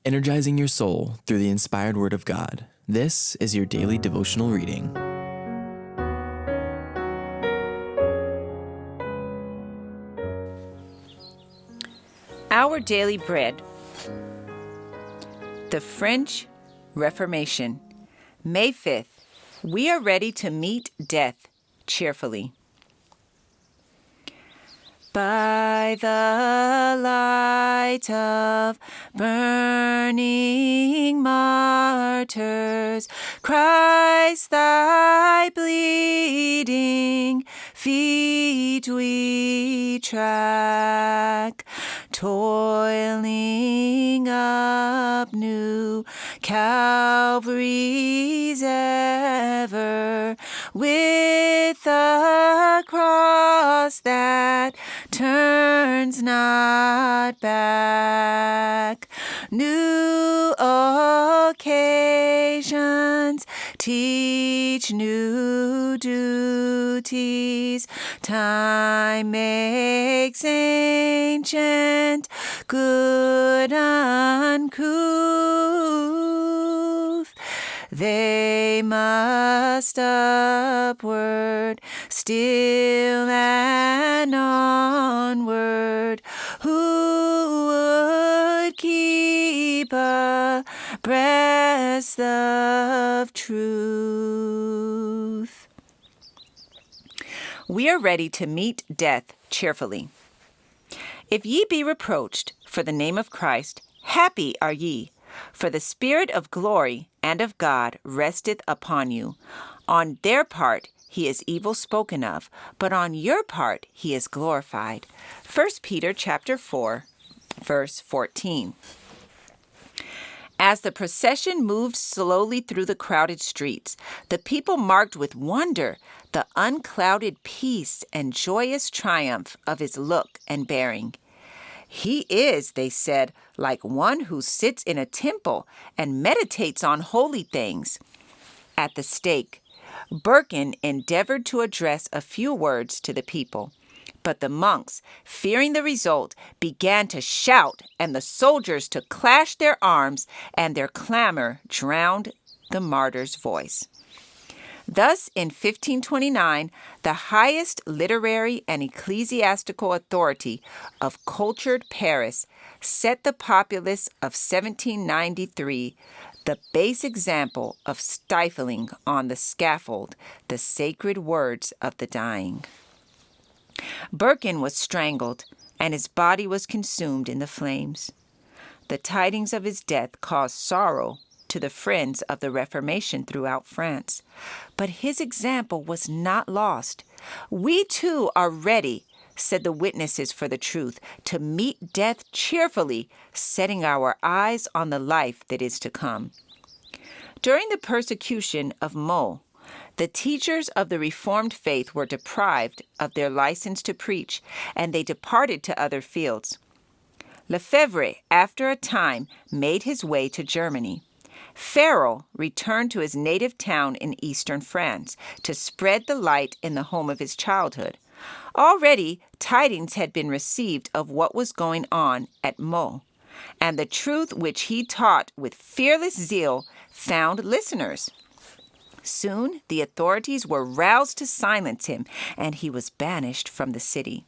energizing your soul through the inspired Word of God. This is your daily devotional reading. Our Daily Bread. The French Reformation. May 5th. We are ready to meet death cheerfully. By the light of burning martyrs, Christ thy bleeding feet we track, toiling up new Calvary's ever, with a cross that turns not back. New occasions teach new duties. Time makes ancient good uncouth. They must upward, still and onward, who would keep abreast of truth. We are ready to meet death cheerfully. If ye be reproached for the name of Christ, happy are ye, for the Spirit of glory and of God resteth upon you. On their part he is evil spoken of, but on your part he is glorified. 1 Peter chapter 4, verse 14. As the procession moved slowly through the crowded streets, the people marked with wonder the unclouded peace and joyous triumph of his look and bearing. He is, they said, like one who sits in a temple and meditates on holy things. At the stake, Birkin endeavored to address a few words to the people, but the monks, fearing the result, began to shout, and the soldiers to clash their arms, and their clamor drowned the martyr's voice. Thus, in 1529, the highest literary and ecclesiastical authority of cultured Paris set the populace of 1793 the base example of stifling on the scaffold the sacred words of the dying. Birkin was strangled, and his body was consumed in the flames. The tidings of his death caused sorrow to the friends of the Reformation throughout France. But his example was not lost. We too are ready, said the witnesses for the truth, to meet death cheerfully, setting our eyes on the life that is to come. During the persecution of Meaux, the teachers of the Reformed faith were deprived of their license to preach, and they departed to other fields. Lefevre, after a time, made his way to Germany. Farel returned to his native town in eastern France to spread the light in the home of his childhood. Already, tidings had been received of what was going on at Meaux, and the truth which he taught with fearless zeal found listeners. Soon, the authorities were roused to silence him, and he was banished from the city.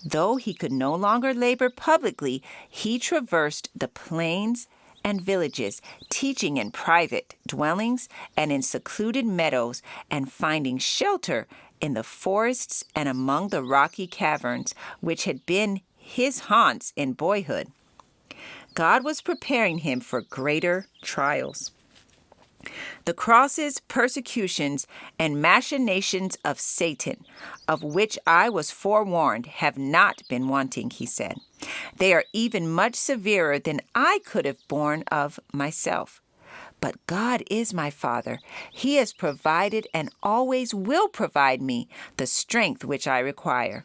Though he could no longer labor publicly, he traversed the plains and villages, teaching in private dwellings and in secluded meadows, and finding shelter in the forests and among the rocky caverns which had been his haunts in boyhood. God was preparing him for greater trials. The crosses, persecutions, and machinations of Satan, of which I was forewarned, have not been wanting, he said. They are even much severer than I could have borne of myself. But God is my Father. He has provided and always will provide me the strength which I require.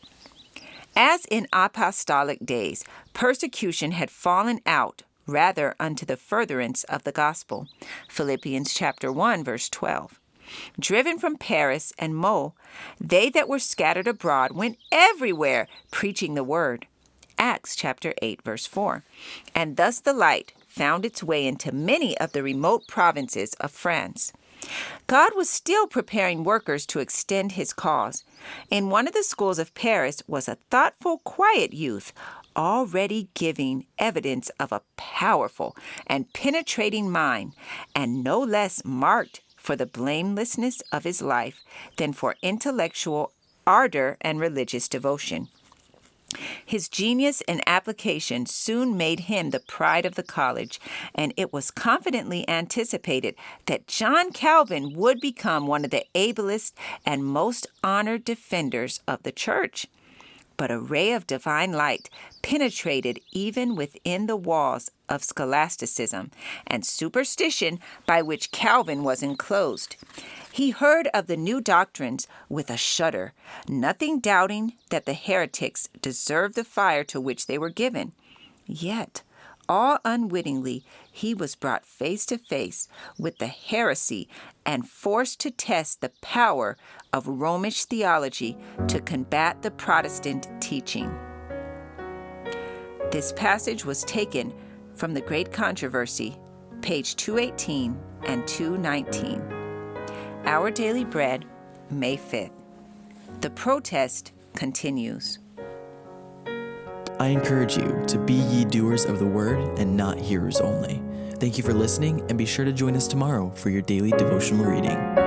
As in apostolic days, persecution had fallen out rather unto the furtherance of the gospel. Philippians chapter 1, verse 12. Driven from Paris and Meaux, they that were scattered abroad went everywhere preaching the word. Acts chapter 8, verse 4. And thus the light, found its way into many of the remote provinces of France. God was still preparing workers to extend his cause. In one of the schools of Paris was a thoughtful, quiet youth, already giving evidence of a powerful and penetrating mind, and no less marked for the blamelessness of his life than for intellectual ardor and religious devotion. His genius and application soon made him the pride of the college, and it was confidently anticipated that John Calvin would become one of the ablest and most honored defenders of the church. But a ray of divine light penetrated even within the walls of scholasticism and superstition by which Calvin was enclosed. He heard of the new doctrines with a shudder, nothing doubting that the heretics deserved the fire to which they were given. Yet, all unwittingly, he was brought face to face with the heresy and forced to test the power of Romish theology to combat the Protestant teaching. This passage was taken from The Great Controversy, page 218 and 219. Our Daily Bread, May 5th. The protest continues. I encourage you to be ye doers of the word and not hearers only. Thank you for listening, and be sure to join us tomorrow for your daily devotional reading.